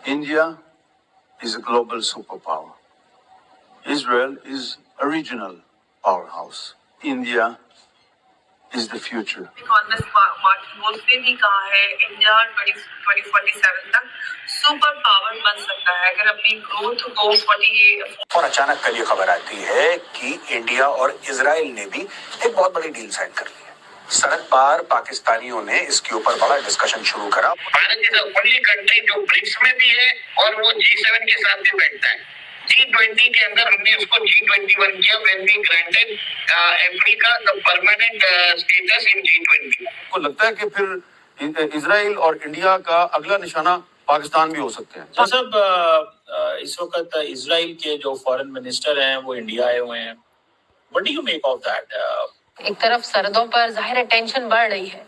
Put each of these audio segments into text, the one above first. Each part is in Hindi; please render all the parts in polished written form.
India is a global superpower. Israel is a regional powerhouse. India is the future. Economist Martin Wolf ने भी कहा है इंडिया 2047 तक सुपर पावर बन सकता है अगर अपनी ग्रोथ को 48। और अचानक कल ये खबर आती है कि इंडिया और इजराइल ने भी एक बहुत बड़ी डील साइन कर ली है। सड़क पार पाकिस्तानियों ने इसके ऊपर बड़ा डिस्कशन शुरू करा। भारत इज ओनली कंट्री जो ब्रिक्स में भी है और वो G7 के साथ भी बैठता है। G20 के अंदर हमने उसको G21 किया when we granted Africa the permanent status in G20। को लगता है कि फिर इजराइल और इंडिया का अगला निशाना पाकिस्तान भी हो सकते हैं। तो सब इस वक्त इजराइल के जो फॉरेन मिनिस्टर हैं वो इंडिया आए हुए हैं। What do you make of that? एक तरफ सरहदों पर जाहिर टेंशन बढ़ रही है,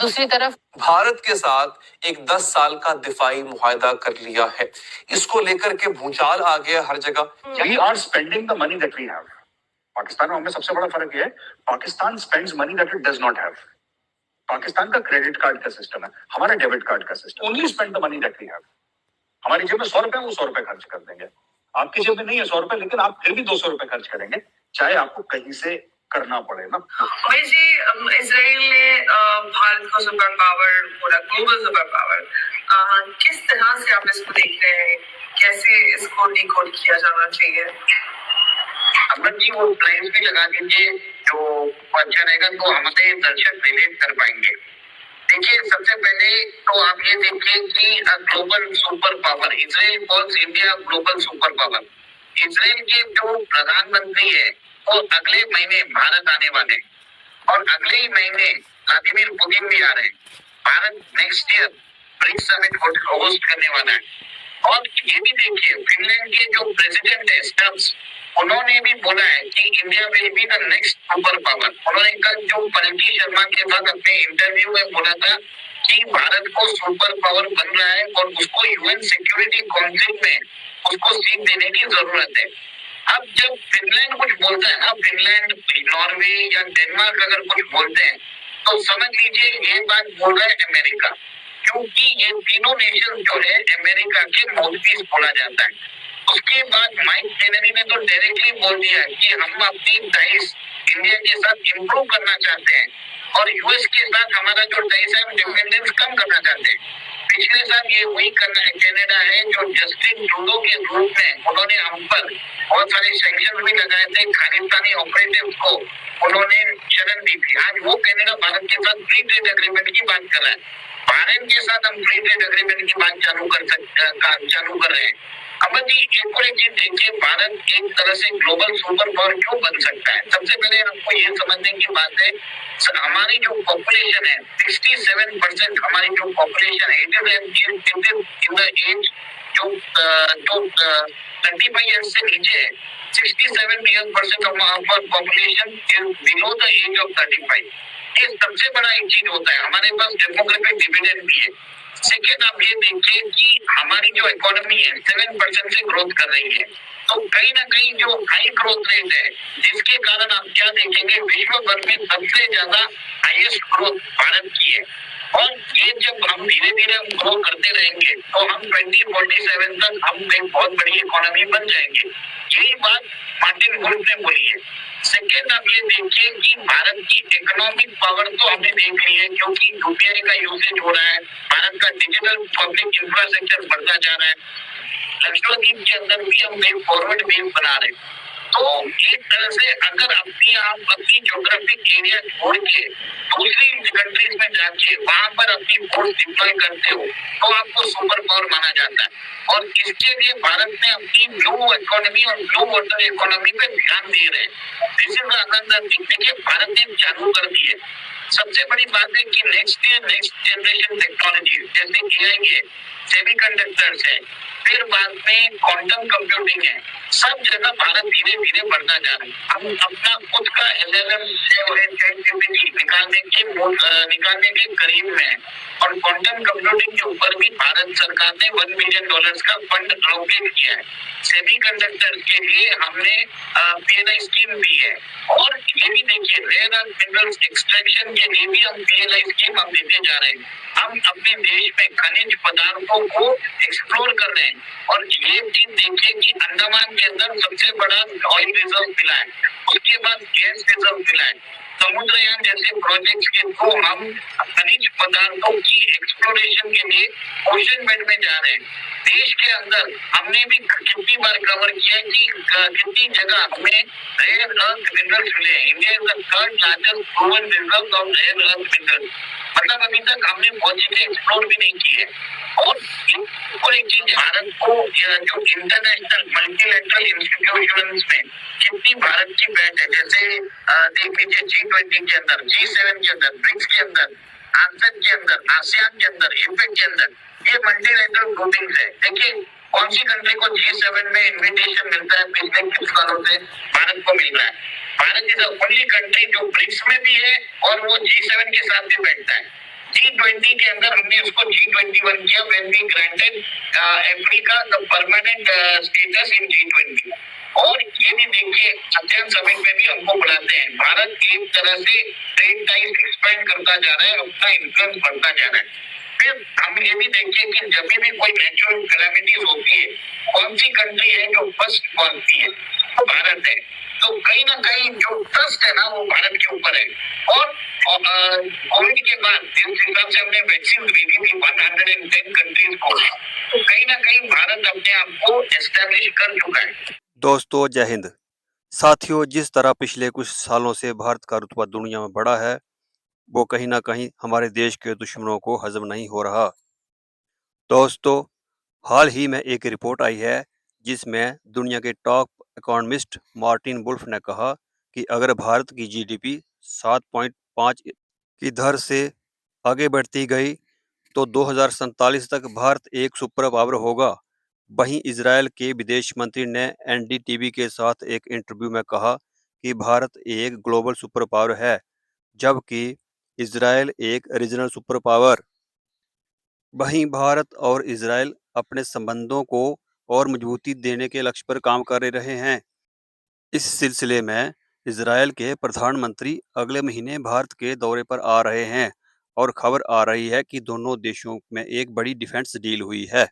दूसरी तरफ भारत के साथ एक 10 साल का दिफाई मुआहदा कर लिया है। इसको लेकर के भूचाल आ गया हर जगह। We are spending the money that we have. Pakistan और हमें सबसे बड़ा फर्क ये है, Pakistan spends money that it does not have. Pakistan का क्रेडिट कार्ड का सिस्टम है, हमारा डेबिट कार्ड का system. Only spend the money that we have. हमारी जेब में 100 रुपए, वो 100 रुपए खर्च कर देंगे। आपकी जेब में नहीं है 100 रुपए, लेकिन आप फिर भी 200 रुपए खर्च करेंगे, चाहे आपको कहीं से करना पड़े ना। जी, इजराइल ने भारत को सुपर पावर बोला, ग्लोबल सुपर पावर। किस तरह से आप इसको देख रहे हैं, कैसे इसको डिकोड किया जाना चाहिए? अमन जी वो लाइन्स भी लगा दीजिए जो अच्छा रहेगा, तो हमारे दर्शक रिलेट कर पाएंगे। देखिए, सबसे पहले तो आप ये देखिए कि global super power Israel calls India global super power. Israel के जो प्रधानमंत्री है वो अगले महीने भारत आने वाले और अगले ही महीने व्लादिमीर पुतिन भी आ रहे हैं। Bharat next year BRICS summit host करने वाला है। और ये भी देखिए, फिनलैंड के जो प्रेसिडेंट है स्टब्स, उन्होंने भी बोला है कि India will be the next super power. उन्होंने कल जो पलटी शर्मा के साथ अपने इंटरव्यू में बोला था कि भारत को सुपर पावर बन रहा है और उसको यूएन सिक्योरिटी काउंसिल में उसको सीट देने की जरूरत है। अब जब फिनलैंड कुछ बोलता है ना, फिनलैंड, नॉर्वे या डेनमार्क अगर कुछ बोलते हैं तो समझ लीजिए ये बात बोल रहा है अमेरिका, क्योंकि ये तीनों नेशन जो है अमेरिका के माउथपीस बोला जाता है। उसके बाद माइक केनेडी ने तो डायरेक्टली बोल दिया कि हम अपनी टाइज इंडिया के साथ इम्प्रूव करना चाहते हैं और यूएस के साथ हमारा जो टाइज है हम डिपेंडेंस कम करना चाहते हैं। पिछले साल ये वही कनाडा है जो जस्टिन ट्रूडो के रूप में उन्होंने हम पर बहुत सारे सैंक्शन भी लगाए थे, खालिस्तानी ऑपरेटिव्स को उन्होंने शरण दी थी। आज वो कनाडा भारत के साथ फ्री ट्रेड एग्रीमेंट की बात कर रहा है। भारत के साथ हम फ्री ट्रेड एग्रीमेंट की बात चालू कर रहे हैं। अमन जी, एक और एक चीज देखिए, भारत एक तरह से ग्लोबल सुपर पावर क्यों बन सकता है। सबसे पहले आपको ये समझने की बात है, हमारी जो पॉपुलेशन है 67% हमारी जो पॉपुलेशन है, it is in the age जो 35 ईयर्स से नीचे है। 67% of our population is below the age of 35। ये सबसे बड़ा एक चीज होता है। हमारे पास डेमोग्राफिक डिविडेंड भी है। सेकेंड, आप ये देखिए कि हमारी जो इकोनॉमी है 7% से ग्रोथ कर रही है, तो कहीं ना कहीं जो हाई ग्रोथ रेट है, जिसके कारण आप क्या देखेंगे, विश्व भर में सबसे ज्यादा हाईएस्ट ग्रोथ भारत की है। और ये जब हम धीरे धीरे ग्रो करते रहेंगे तो हम 2047 तक हम एक बहुत बड़ी इकोनॉमी बन जाएंगे। यही बात मार्टिन वुल्फ ने बोली है। सेकेंड, आप ये देखिए कि भारत की इकोनॉमिक पावर तो हमने देख ली है, क्योंकि यूपीआई का यूसेज हो रहा है, भारत का डिजिटल पब्लिक इंफ्रास्ट्रक्चर बढ़ता जा रहा है। लक्षद्वीप के अंदर भी हम एक फॉरवर्ड बेस बना रहे हैं। तो एक तरह से अगर आप अपनी ज्योग्राफिक एरिया छोड़ के दूसरी कंट्रीज में जाके वहां पर अपनी फोर्स डिप्लॉय करते हो तो आपको सुपर पावर माना जाता है। और इसके लिए भारत ने अपनी ब्लू इकोनॉमी और ब्लू वाटर इकोनॉमी पे ध्यान दे रहे हैं। This is another thing. देखिए, भारत ने चालू कर दी है। सबसे बड़ी बात है कि नेक्स्ट जनरेशन टेक्नोलॉजी जैसे एआई है, सेमीकंडक्टर्स है, फिर बाद में क्वांटम कंप्यूटिंग है, सब जगह भारत धीरे धीरे बढ़ता जा रहा है। हम अपना खुद का एलएलएम निकालने के करीब में है। और क्वांटम कंप्यूटिंग के ऊपर भी भारत सरकार ने $1 बिलियन का फंड एलोकेट किया है। सेमीकंडक्टर के लिए हमने पीएलआई स्कीम दी है। और ये भी देखिए, रेयर अर्थ मिनरल्स एक्सट्रैक्शन के लिए भी हम पीएलआई स्कीम हम देते जा रहे हैं। हम अपने देश में खनिज पदार्थों को एक्सप्लोर कर रहे रहे हैं। और ये चीज देखिए कि अंडमान के अंदर सबसे बड़ा ऑयल रिजर्व मिला है, उसके बाद गैस रिजर्व मिला है। समुद्रयान जैसे प्रोजेक्ट्स के थ्रू हम खनिज पदार्थों की एक्सप्लोरेशन के लिए ओशन बेड में जा रहे हैं। देश के अंदर हमने भी कितनी बार कवर किया है कि कितनी जगह हमें रेयर अर्थ मिनरल्स मिले हैं। India is the third largest proven reserve of rare earth minerals, मतलब अभी तक हमने बहुत चीजें एक्सप्लोर भी नहीं की है। और एक चीज, भारत को जो इंटरनेशनल मल्टीलैटरल इंस्टीट्यूशंस में कितनी भारत की बैठ है, जैसे देख लीजिए G20 के अंदर, G7 के अंदर, ब्रिक्स के अंदर, आसियान के अंदर, आसियान के अंदर, एपेक के अंदर, ये मल्टीलैटरल ग्रुपिंग्स है। देखिए कौन सी कंट्री को G7 में इन्विटेशन मिलता है, पिछले कुछ सालों से भारत को मिल रहा है। भारत इज ओनली कंट्री जो ब्रिक्स में भी है और वो G7 के साथ भी बैठता है। G20 के अंदर हमने उसको G21 किया when we granted Africa the permanent status in G20। और ये भी देखिए ASEAN समिट में भी हमको बुलाते हैं। भारत एक तरह से ट्रेड टाइज एक्सपेंड करता जा रहा है, अपना इन्फ्लुएंस बढ़ता जा रहा है। फिर हम ये भी देखिए कि जब भी कोई नेचुरल कैलामिटीज होती है, कौन सी कंट्री है जो फर्स्ट पहुंचती है, तो भारत है। तो कहीं ना कहीं जो ट्रस्ट है ना वो भारत के ऊपर है। और कोविड के बाद जिस हिसाब से हमने वैक्सीन भेजी थी 110 कंट्रीज को, तो कहीं ना कहीं भारत अपने आप को एस्टेब्लिश कर चुका है। दोस्तों जय हिंद। साथियों, जिस तरह पिछले कुछ सालों से भारत का रुतबा दुनिया में बढ़ा है, वो कहीं ना कहीं हमारे देश के दुश्मनों को हजम नहीं हो रहा। दोस्तों, हाल ही में एक रिपोर्ट आई है जिसमें दुनिया के टॉप इकोनॉमिस्ट मार्टिन वुल्फ ने कहा कि अगर भारत की जीडीपी 7.5 की दर से आगे बढ़ती गई तो 2047 तक भारत एक सुपर पावर होगा। वहीं इजरायल के विदेश मंत्री ने एनडीटीवी के साथ एक इंटरव्यू में कहा कि भारत एक ग्लोबल सुपर पावर है, जबकि इजरायल एक रीजनल सुपर पावर। वहीं भारत और इजरायल अपने संबंधों को और मजबूती देने के लक्ष्य पर काम कर रहे हैं। इस सिलसिले में इजरायल के प्रधानमंत्री अगले महीने भारत के दौरे पर आ रहे हैं और खबर आ रही है कि दोनों देशों में एक बड़ी डिफेंस डील हुई है।